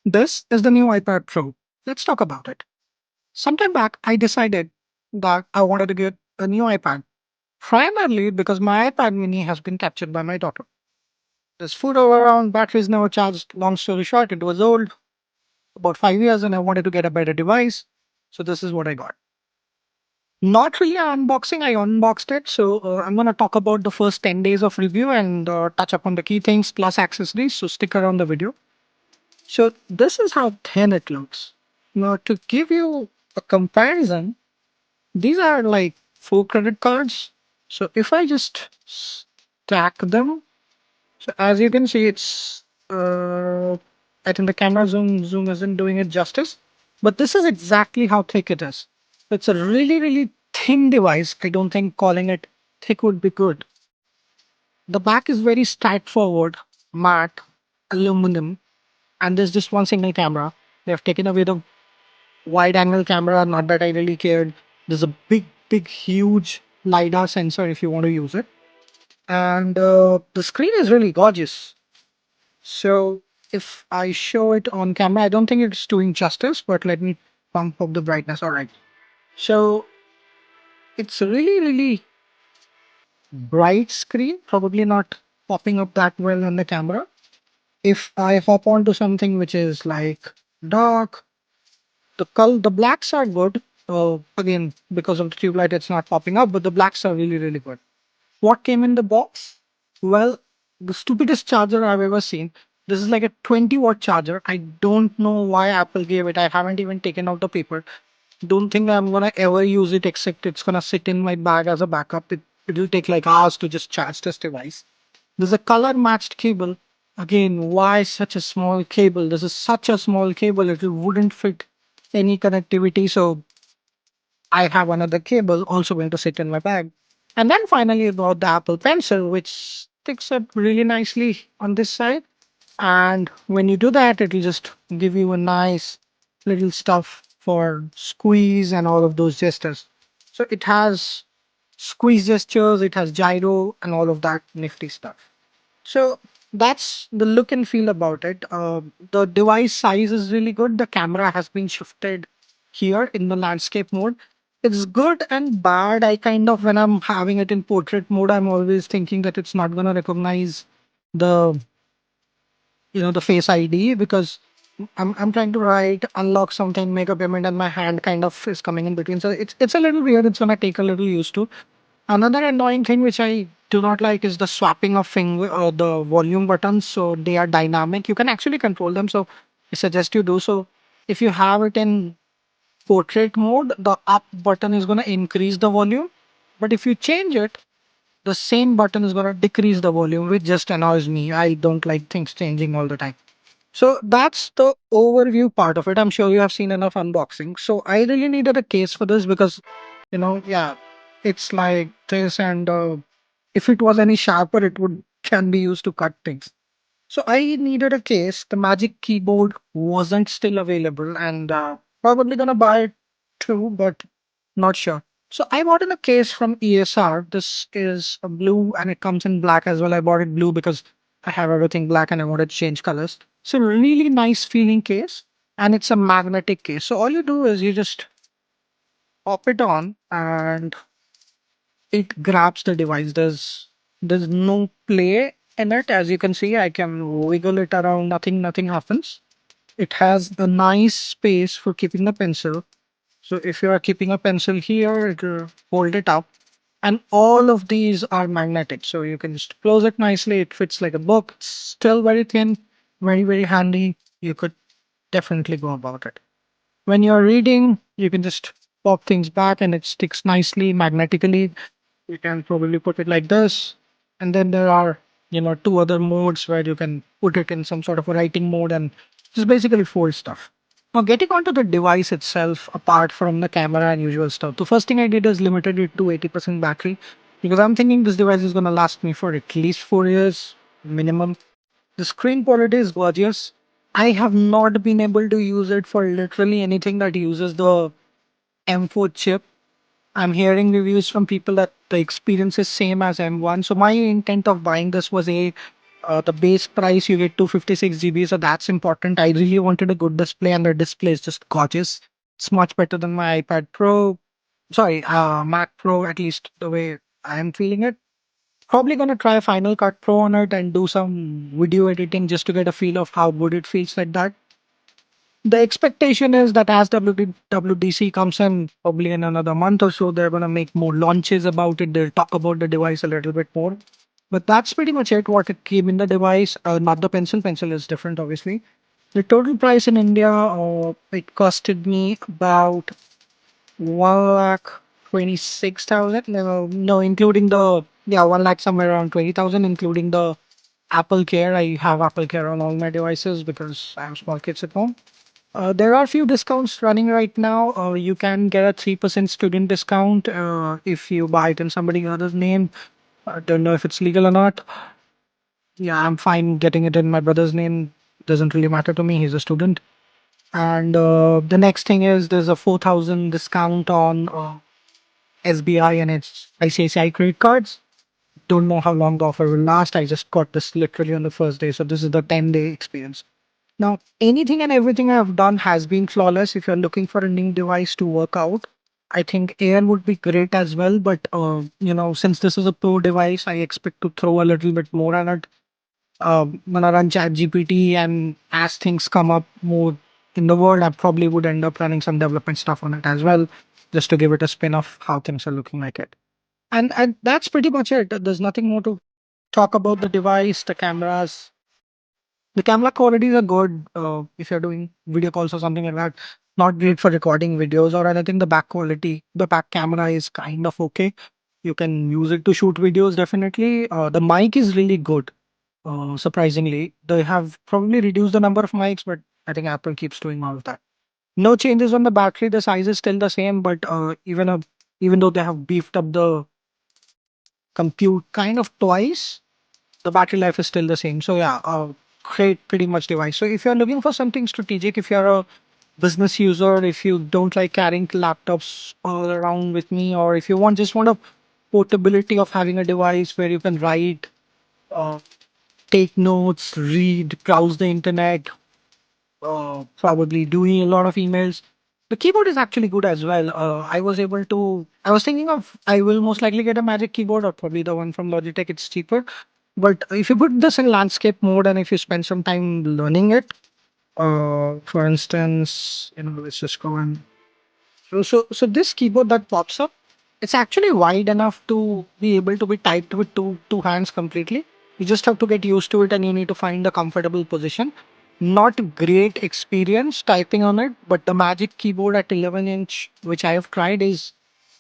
This is the new iPad Pro. Let's talk about it. Sometime back, I decided that I wanted to get a new iPad, primarily because my iPad mini has been captured by my daughter. There's food all around, batteries never charged. Long story short, it was old, about 5 years, and I wanted to get a better device. So this is what I got. Not really an unboxing, I unboxed it. So I'm going to talk about the first 10 days of review and touch upon the key things plus accessories. So stick around the video. So this is how thin it looks. Now to give you a comparison, these are like 4 credit cards. So if I just stack them, so as you can see, it's I think the camera zoom isn't doing it justice, but this is exactly how thick it is. It's a really thin device. I don't think calling it thick would be good. The back is very straightforward, matte, aluminum, and there's just one single camera. They have taken away the wide angle camera, not that I really cared. There's a big, huge LiDAR sensor if you want to use it. And the screen is really gorgeous. So if I show it on camera, I don't think it's doing justice, but let me pump up the brightness. All right. So it's really bright screen, probably not popping up that well on the camera. If I hop onto something which is like dark, the blacks are good. Again, because of the tube light, it's not popping up, but the blacks are really good. What came in the box? Well, the stupidest charger I've ever seen. This is like a 20-watt charger. I don't know why Apple gave it. I haven't even taken out the paper. Don't think I'm gonna ever use it except it's gonna sit in my bag as a backup. It'll take like hours to just charge this device. There's a color matched cable. Again, why such a small cable? This is such a small cable, it wouldn't fit any connectivity. So I have another cable also going to sit in my bag. And then finally about the Apple Pencil, which sticks up really nicely on this side. And when you do that, it'll just give you a nice little stuff for squeeze and all of those gestures. So it has squeeze gestures, it has gyro and all of that nifty stuff. So that's the look and feel about it. The device size is really good. The camera has been shifted here in the landscape mode. It's good and bad. I kind of, when I'm having it in portrait mode, I'm always thinking that it's not going to recognize the, the Face ID because I'm trying to write, unlock something, make a payment, and my hand kind of is coming in between. So it's a little weird. It's gonna take a little used to. Another annoying thing which I do not like is the swapping of finger the volume buttons. So they are dynamic. You can actually control them. So I suggest you do so. If you have it in portrait mode, the up button is going to increase the volume. But if you change it, the same button is going to decrease the volume, which just annoys me. I don't like things changing all the time. So that's the overview part of it. I'm sure you have seen enough unboxing. So I really needed a case for this because, yeah, it's like this, and if it was any sharper, it would can be used to cut things. So I needed a case. The Magic Keyboard wasn't still available, and probably gonna buy it too, but not sure. So I bought in a case from ESR. This is a blue, and it comes in black as well. I bought it blue because I have everything black, and I wanted to change colors. So really nice feeling case, and it's a magnetic case. So all you do is you just pop it on, and it grabs the device. There's no play in it. As you can see, I can wiggle it around, nothing happens. It has a nice space for keeping the pencil. So if you are keeping a pencil here, it will hold it up. And all of these are magnetic. So you can just close it nicely. It fits like a book. It's still very thin, very handy. You could definitely go about it. When you're reading, you can just pop things back and it sticks nicely magnetically. You can probably put it like this. And then there are, two other modes where you can put it in some sort of a writing mode and just basically fold stuff. Now, getting onto the device itself, apart from the camera and usual stuff, the first thing I did is limited it to 80% battery because I'm thinking this device is going to last me for at least 4 years minimum. The screen quality is gorgeous. I have not been able to use it for literally anything that uses the M4 chip. I'm hearing reviews from people that the experience is same as M1. So my intent of buying this was The base price you get 256 GB, so that's important. I really wanted a good display, and the display is just gorgeous. It's much better than my iPad Pro. Sorry, Mac Pro, at least the way I'm feeling it. Probably gonna try Final Cut Pro on it and do some video editing just to get a feel of how good it feels like that. The expectation is that as WWDC comes in, probably in another month or so, they're gonna make more launches about it. They'll talk about the device a little bit more. But that's pretty much it. What it came in the device, not the pencil. Pencil is different, obviously. The total price in India, it costed me about 1,26,000. No, no, including the, yeah, 1 lakh somewhere around 20,000, including the Apple Care. I have Apple Care on all my devices because I have small kids at home. There are a few discounts running right now. You can get a 3% student discount if you buy it in somebody else's name. I don't know if it's legal or not. Yeah, I'm fine getting it in my brother's name. Doesn't really matter to me. He's a student. And the next thing is there's a 4,000 discount on SBI and its ICICI credit cards. Don't know how long the offer will last. I just got this literally on the first day. So this is the 10-day experience. Now, anything and everything I've done has been flawless. If you're looking for a new device to work out, I think Air would be great as well. But since this is a pro device, I expect to throw a little bit more on it. When I run ChatGPT and as things come up more in the world, I probably would end up running some development stuff on it as well, just to give it a spin of how things are looking like it. And that's pretty much it. There's nothing more to talk about the device, the cameras. The camera qualities are good if you're doing video calls or something like that. Not great for recording videos or anything. The back quality, the back camera is kind of okay. You can use it to shoot videos definitely. The mic is really good. Surprisingly, they have probably reduced the number of mics, but I think Apple keeps doing all of that. No changes on the battery. The size is still the same, but even though they have beefed up the compute kind of twice, the battery life is still the same. So yeah, great pretty much device. So if you're looking for something strategic, if you're a business user, if you don't like carrying laptops all around with me, or if you want a portability of having a device where you can write, uh, take notes, read, browse the internet, probably doing a lot of emails. The keyboard is actually good as well. I was thinking of, I will most likely get a Magic Keyboard or probably the one from Logitech. It's cheaper. But if you put this in landscape mode and if you spend some time learning it, for instance, let's just go and so this keyboard that pops up, it's actually wide enough to be able to be typed with two hands completely. You just have to get used to it and you need to find a comfortable position. Not great experience typing on it, but the Magic Keyboard at 11-inch, which I have tried, is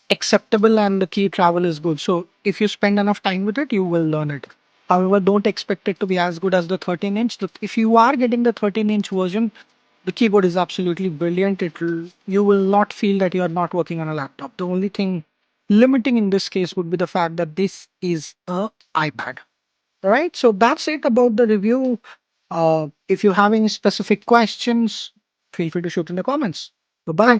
acceptable and the key travel is good. So if you spend enough time with it, you will learn it. However, don't expect it to be as good as the 13-inch. If you are getting the 13-inch version, the keyboard is absolutely brilliant. You will not feel that you are not working on a laptop. The only thing limiting in this case would be the fact that this is a iPad. All right. So that's it about the review. If you have any specific questions, feel free to shoot in the comments. Bye bye.